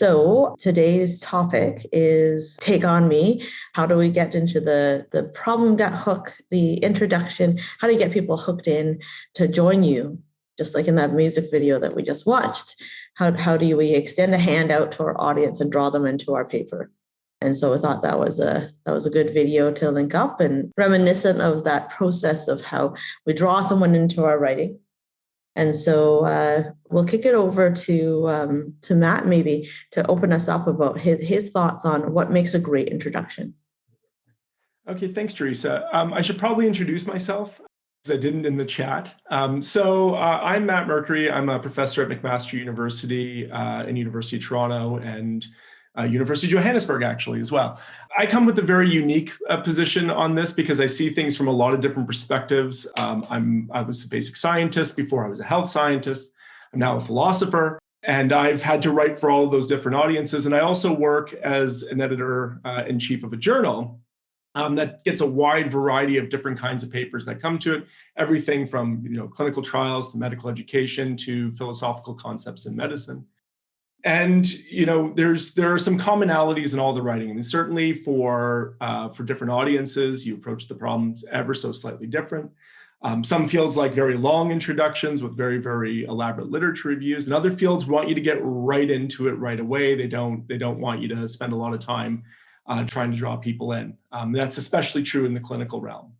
So today's topic is Take On Me. How do we get into the problem gut hook, the introduction? How do you get people hooked in to join you? Just like in that music video that we just watched, how do we extend a hand out to our audience and draw them into our paper? And so I thought that was a good video to link up and reminiscent of that process of how we draw someone into our writing. And so we'll kick it over to Matt maybe to open us up about his thoughts on what makes a great introduction. Okay, thanks, Teresa. I should probably introduce myself because I didn't in the chat. So I'm Matt Mercury. I'm a professor at McMaster University in University of Toronto and University of Johannesburg, actually, as well. I come with a very unique position on this because I see things from a lot of different perspectives. I was a basic scientist before I was a health scientist. I'm now a philosopher, and I've had to write for all of those different audiences. And I also work as an editor-in-chief of a journal that gets a wide variety of different kinds of papers that come to it, everything from clinical trials to medical education to philosophical concepts in medicine. And there are some commonalities in all the writing. I mean, certainly for different audiences, you approach the problems ever so slightly different. Some fields like very long introductions with very, very elaborate literature reviews, and other fields want you to get right into it right away. They don't want you to spend a lot of time trying to draw people in. That's especially true in the clinical realm.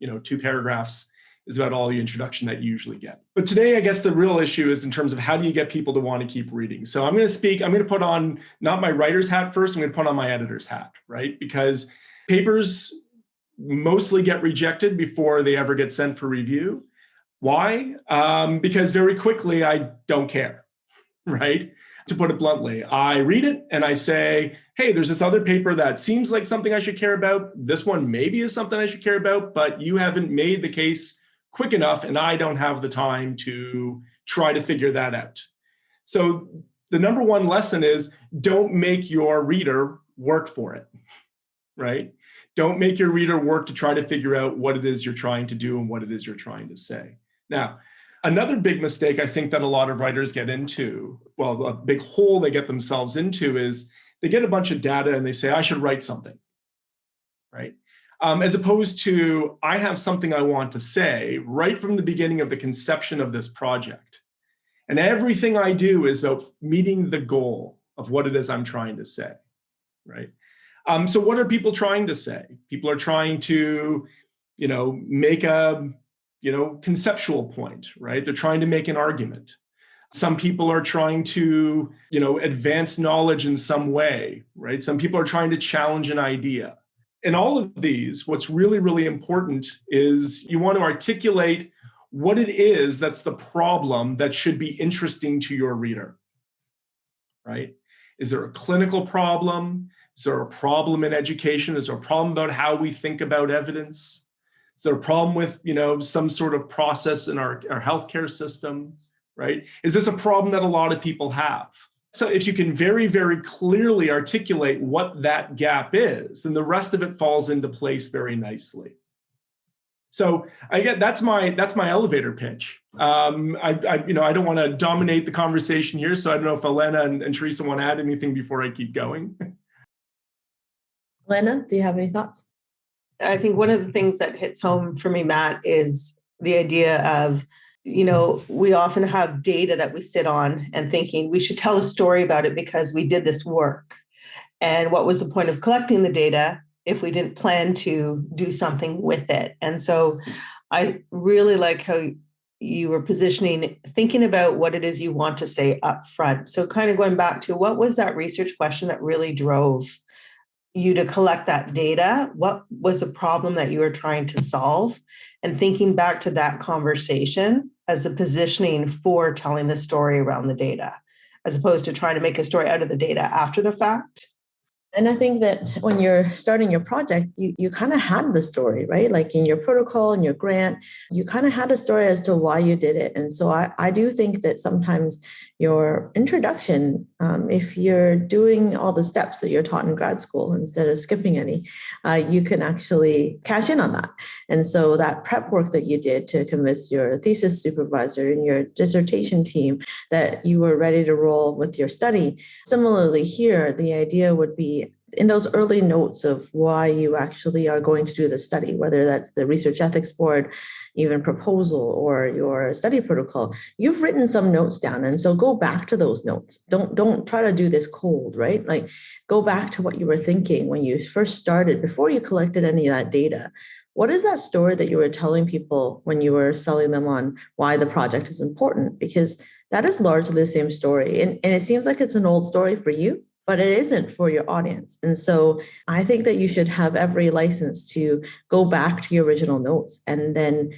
2 paragraphs is about all the introduction that you usually get. But today, I guess the real issue is in terms of how do you get people to want to keep reading. So I'm going to put on not my writer's hat first, I'm going to put on my editor's hat, right? Because papers mostly get rejected before they ever get sent for review. Why? Because very quickly, I don't care, right? To put it bluntly, I read it and I say, hey, there's this other paper that seems like something I should care about. This one maybe is something I should care about, but you haven't made the case quick enough, and I don't have the time to try to figure that out. So the number one lesson is don't make your reader work for it, right? Don't make your reader work to try to figure out what it is you're trying to do and what it is you're trying to say. Now, another big mistake I think that a lot of writers get into, well, a big hole they get themselves into is they get a bunch of data and they say, I should write something, right? As opposed to, I have something I want to say right from the beginning of the conception of this project. And everything I do is about meeting the goal of what it is I'm trying to say, right? So what are people trying to say? People are trying to, make a, conceptual point, right? They're trying to make an argument. Some people are trying to, advance knowledge in some way, right? Some people are trying to challenge an idea. In all of these, what's really, really important is you want to articulate what it is that's the problem that should be interesting to your reader, right? Is there a clinical problem? Is there a problem in education? Is there a problem about how we think about evidence? Is there a problem with, some sort of process in our healthcare system, right? Is this a problem that a lot of people have? So if you can very, very clearly articulate what that gap is, then the rest of it falls into place very nicely. So that's my elevator pitch. I don't want to dominate the conversation here, so I don't know if Elena and Teresa want to add anything before I keep going. Elena, do you have any thoughts? I think one of the things that hits home for me, Matt, is the idea of we often have data that we sit on and thinking we should tell a story about it because we did this work. And what was the point of collecting the data if we didn't plan to do something with it? And so I really like how you were positioning, thinking about what it is you want to say up front. So kind of going back to what was that research question that really drove you to collect that data? What was the problem that you were trying to solve? And thinking back to that conversation as a positioning for telling the story around the data, as opposed to trying to make a story out of the data after the fact. And I think that when you're starting your project, you kind of had the story, right? Like in your protocol and your grant, you kind of had a story as to why you did it. And so I do think that sometimes your introduction, if you're doing all the steps that you're taught in grad school instead of skipping any, you can actually cash in on that. And so that prep work that you did to convince your thesis supervisor and your dissertation team that you were ready to roll with your study. Similarly here, the idea would be in those early notes of why you actually are going to do the study, whether that's the research ethics board, even proposal or your study protocol, you've written some notes down. And so go back to those notes. Don't try to do this cold, right? Like go back to what you were thinking when you first started, before you collected any of that data. What is that story that you were telling people when you were selling them on why the project is important? Because that is largely the same story. And it seems like it's an old story for you, but it isn't for your audience. And so I think that you should have every license to go back to your original notes and then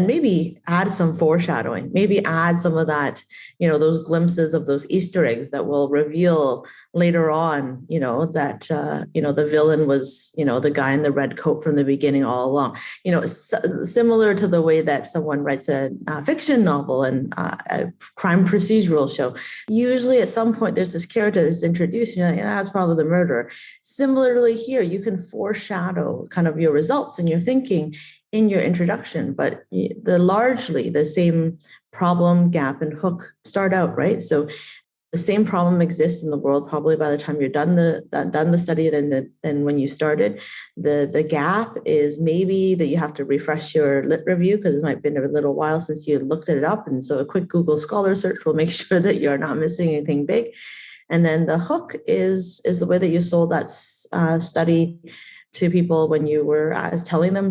maybe add some foreshadowing, maybe add some of that, those glimpses of those Easter eggs that will reveal later on, that, the villain was, the guy in the red coat from the beginning all along, similar to the way that someone writes a fiction novel and a crime procedural show. Usually at some point there's this character that's introduced, and you're like, that's probably the murderer. Similarly here, you can foreshadow kind of your results and your thinking in your introduction, but largely the same problem, gap, and hook start out, right? So the same problem exists in the world probably by the time you're done the study than when you started. The gap is maybe that you have to refresh your lit review because it might have been a little while since you looked it up, and so a quick Google Scholar search will make sure that you're not missing anything big. And then the hook is the way that you sold that study to people when you were telling them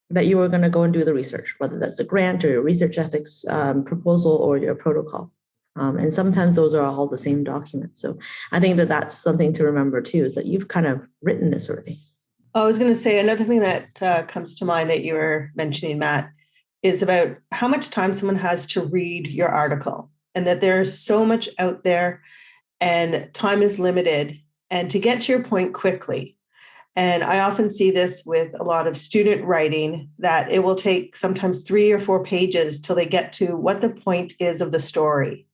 that you were going to go and do the research, whether that's a grant or your research ethics proposal or your protocol. And sometimes those are all the same document. So I think that that's something to remember too, is that you've kind of written this already. I was going to say another thing that comes to mind that you were mentioning, Matt, is about how much time someone has to read your article, and that there's so much out there and time is limited, and to get to your point quickly. And I often see this with a lot of student writing, that it will take sometimes 3 or 4 pages till they get to what the point is of the story.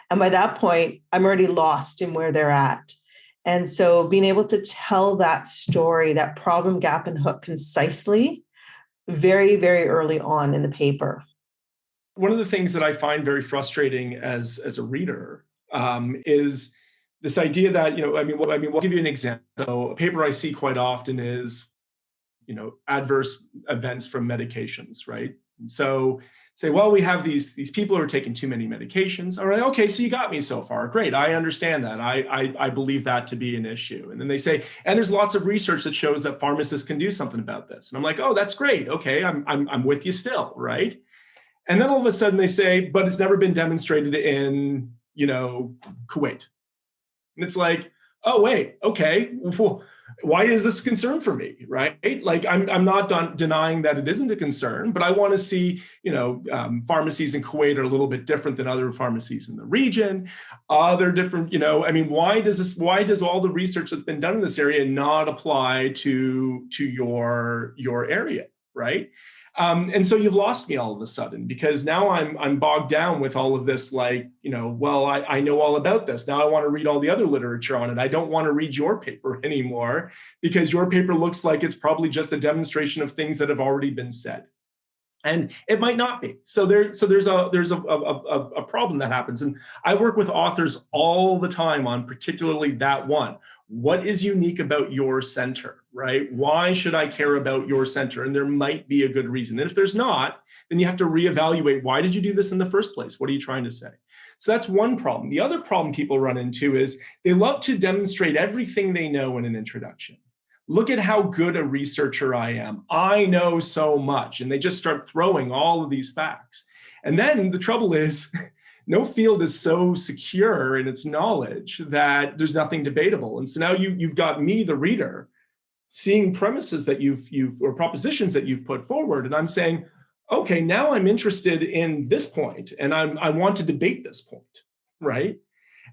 And by that point, I'm already lost in where they're at. And so being able to tell that story, that problem, gap, and hook concisely, very, very early on in the paper. One of the things that I find very frustrating as a reader is this idea that, we'll give you an example. So a paper I see quite often is, adverse events from medications, right? And so say, well, we have these people who are taking too many medications. All right, okay, so you got me so far. Great, I understand that. I believe that to be an issue. And then they say, and there's lots of research that shows that pharmacists can do something about this. And I'm like, oh, that's great. Okay, I'm with you still, right? And then all of a sudden they say, but it's never been demonstrated in, Kuwait. And it's like, oh, wait, okay, well, why is this a concern for me, right? Like, I'm not denying that it isn't a concern, but I want to see, pharmacies in Kuwait are a little bit different than other pharmacies in the region. They're different, why does all the research that's been done in this area not apply to your area, right? And so you've lost me all of a sudden, because now I'm bogged down with all of this, like, well, I know all about this. Now I want to read all the other literature on it. I don't want to read your paper anymore, because your paper looks like it's probably just a demonstration of things that have already been said. And it might not be. So there's a problem that happens. And I work with authors all the time on particularly that one. What is unique about your center, right? Why should I care about your center? And there might be a good reason. And if there's not, then you have to reevaluate, why did you do this in the first place? What are you trying to say? So that's one problem. The other problem people run into is they love to demonstrate everything they know in an introduction. Look at how good a researcher I am. I know so much. And they just start throwing all of these facts. And then the trouble is, no field is so secure in its knowledge that there's nothing debatable. And so now you've got me, the reader, seeing premises that or propositions that you've put forward. And I'm saying, okay, now I'm interested in this point, and I want to debate this point, right?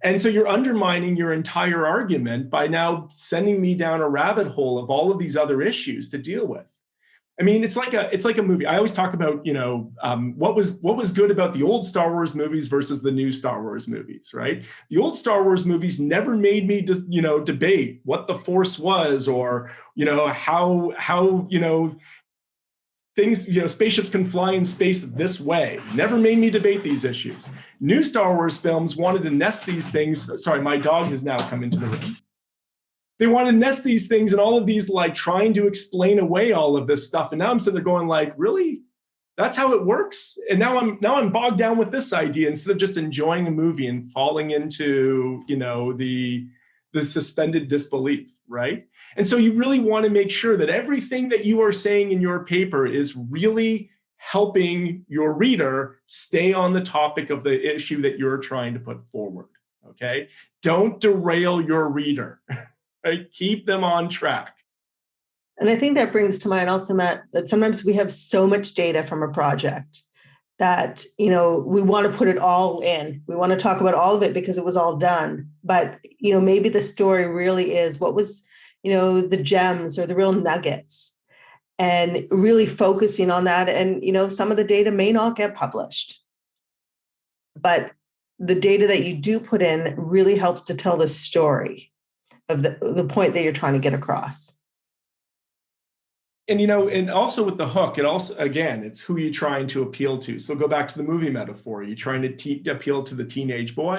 And so you're undermining your entire argument by now sending me down a rabbit hole of all of these other issues to deal with. I mean, it's like a movie. I always talk about, what was good about the old Star Wars movies versus the new Star Wars movies, right? The old Star Wars movies never made me, debate what the Force was, or how things, spaceships can fly in space this way. Never made me debate these issues. New Star Wars films wanted to nest these things. Sorry, my dog has now come into the room. They want to nest these things and all of these, like, trying to explain away all of this stuff. And now I'm sitting there going, like, really? That's how it works? And now I'm bogged down with this idea instead of just enjoying a movie and falling into, the suspended disbelief, right? And so you really want to make sure that everything that you are saying in your paper is really helping your reader stay on the topic of the issue that you're trying to put forward, okay? Don't derail your reader, right? Keep them on track. And I think that brings to mind also, Matt, that sometimes we have so much data from a project that, we want to put it all in. We want to talk about all of it because it was all done. But, maybe the story really is what was, the gems or the real nuggets, and really focusing on that. And, some of the data may not get published, but the data that you do put in really helps to tell the story of the point that you're trying to get across. And, and also with the hook, it also, again, it's who you're trying to appeal to. So go back to the movie metaphor. You're trying to appeal to the teenage boy.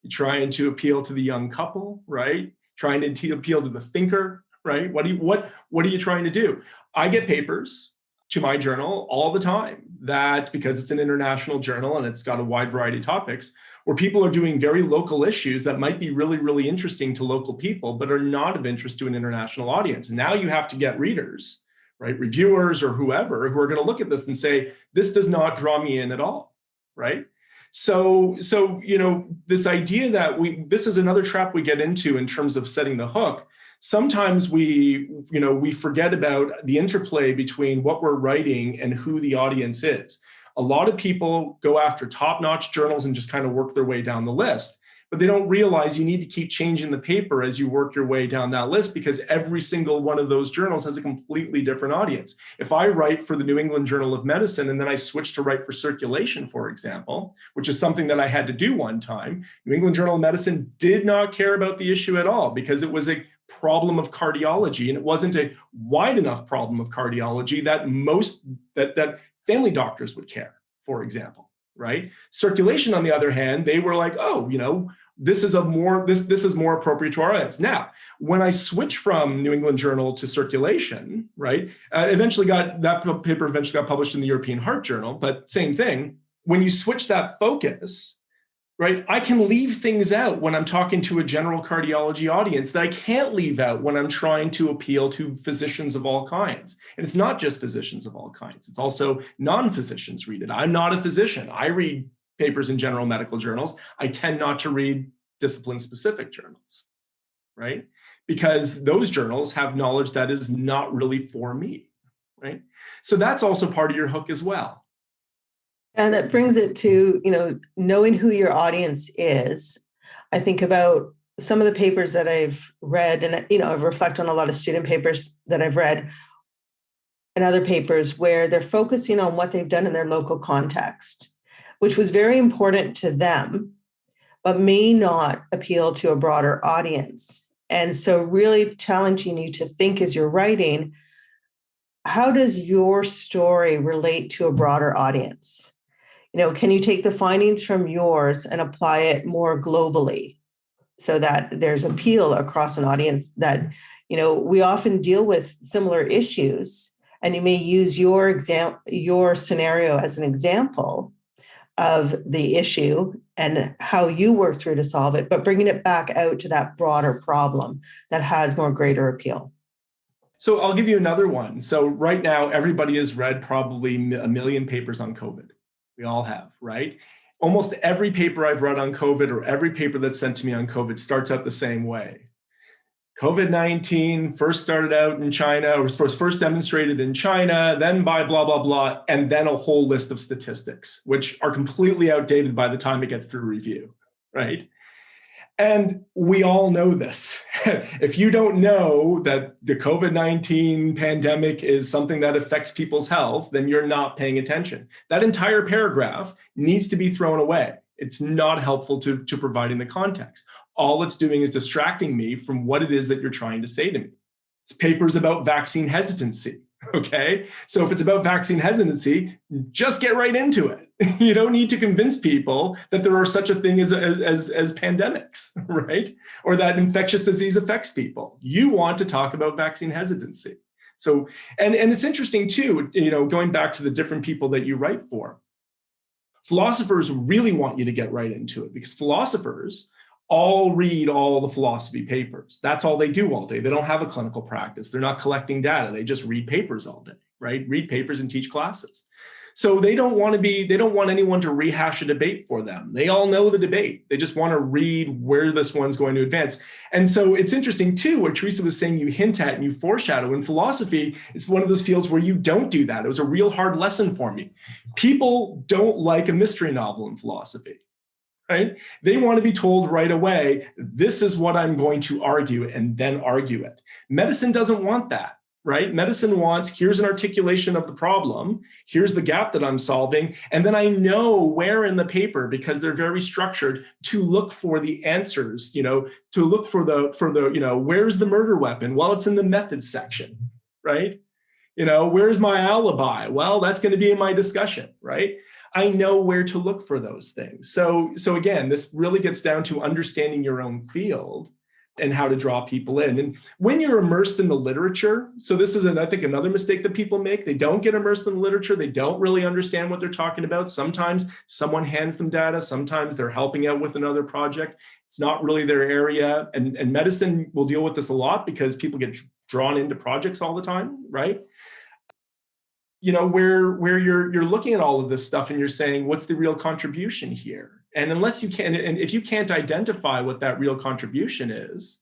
You're trying to appeal to the young couple, right? Trying to appeal to the thinker, right? What are you trying to do? I get papers to my journal all the time that, because it's an international journal and it's got a wide variety of topics, where people are doing very local issues that might be really, really interesting to local people, but are not of interest to an international audience. And now you have to get readers, right? Reviewers or whoever, who are going to look at this and say, this does not draw me in at all, right? So this idea that this is another trap we get into in terms of setting the hook. Sometimes we forget about the interplay between what we're writing and who the audience is. A lot of people go after top-notch journals and just kind of work their way down the list, but they don't realize you need to keep changing the paper as you work your way down that list, because every single one of those journals has a completely different audience. If I write for the New England Journal of Medicine and then I switch to write for Circulation, for example, which is something that I had to do one time, New England Journal of Medicine did not care about the issue at all because it was a problem of cardiology, and it wasn't a wide enough problem of cardiology that family doctors would care, for example, right? Circulation, on the other hand, they were like, oh, this is more appropriate to our audience. Now, when I switched from New England Journal to Circulation, right, that paper eventually got published in the European Heart Journal, but same thing. When you switch that focus, right, I can leave things out when I'm talking to a general cardiology audience that I can't leave out when I'm trying to appeal to physicians of all kinds. And it's not just physicians of all kinds. It's also non-physicians read it. I'm not a physician. I read papers in general medical journals. I tend not to read discipline-specific journals, right? Because those journals have knowledge that is not really for me, right? So that's also part of your hook as well. And that brings it to, knowing who your audience is. I think about some of the papers that I've read, and, I've reflected on a lot of student papers that I've read and other papers where they're focusing on what they've done in their local context, which was very important to them, but may not appeal to a broader audience. And so really challenging you to think as you're writing, how does your story relate to a broader audience? Can you take the findings from yours and apply it more globally so that there's appeal across an audience that, we often deal with similar issues, and you may use your scenario as an example of the issue and how you work through to solve it, but bringing it back out to that broader problem that has more greater appeal. So I'll give you another one. So right now, everybody has read probably 1 million papers on COVID. We all have, right? Almost every paper I've read on COVID, or every paper that's sent to me on COVID, starts out the same way. COVID-19 first started out in China, or was first demonstrated in China, then by blah, blah, blah, and then a whole list of statistics, which are completely outdated by the time it gets through review, right? And we all know this. If you don't know that the COVID-19 pandemic is something that affects people's health, then you're not paying attention. That entire paragraph needs to be thrown away. It's not helpful to providing the context. All it's doing is distracting me from what it is that you're trying to say to me. It's papers about vaccine hesitancy. Okay, so if it's about vaccine hesitancy, just get right into it. You don't need to convince people that there are such a thing as pandemics, right? Or that infectious disease affects people. You want to talk about vaccine hesitancy. So, and it's interesting too, going back to the different people that you write for, philosophers really want you to get right into it, because philosophers all read all the philosophy papers. That's all they do all day. They don't have a clinical practice. They're not collecting data. They just read papers all day, right? Read papers and teach classes. So they don't want anyone to rehash a debate for them. They all know the debate. They just want to read where this one's going to advance. And so it's interesting too, what Teresa was saying, you hint at and you foreshadow. In philosophy, it's one of those fields where you don't do that. It was a real hard lesson for me. People don't like a mystery novel in philosophy. Right? They want to be told right away, this is what I'm going to argue, and then argue it. Medicine doesn't want that, right? Medicine wants, here's an articulation of the problem, here's the gap that I'm solving, and then I know where in the paper, because they're very structured, to look for the answers, to look for the where's the murder weapon? Well, it's in the methods section, right? Where's my alibi? Well, that's going to be in my discussion, right? I know where to look for those things. So again, this really gets down to understanding your own field and how to draw people in. And when you're immersed in the literature, so this is, I think, another mistake that people make. They don't get immersed in the literature. They don't really understand what they're talking about. Sometimes someone hands them data. Sometimes they're helping out with another project. It's not really their area. And medicine will deal with this a lot because people get drawn into projects all the time, right? Where you're looking at all of this stuff and you're saying, what's the real contribution here? And unless you can, and if you can't identify what that real contribution is,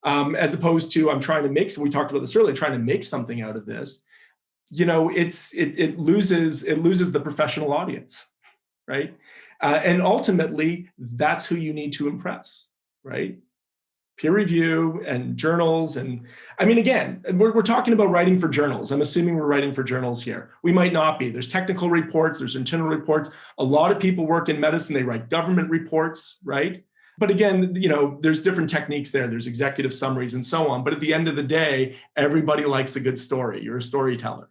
as opposed to I'm trying to make, we talked about this earlier, trying to make something out of this, it loses the professional audience, right? And ultimately, that's who you need to impress, right? Peer review and journals. And I mean, again, we're talking about writing for journals. I'm assuming we're writing for journals here. We might not be. There's technical reports, there's internal reports. A lot of people work in medicine, they write government reports, right? But again, there's different techniques there. There's executive summaries and so on. But at the end of the day, everybody likes a good story. You're a storyteller,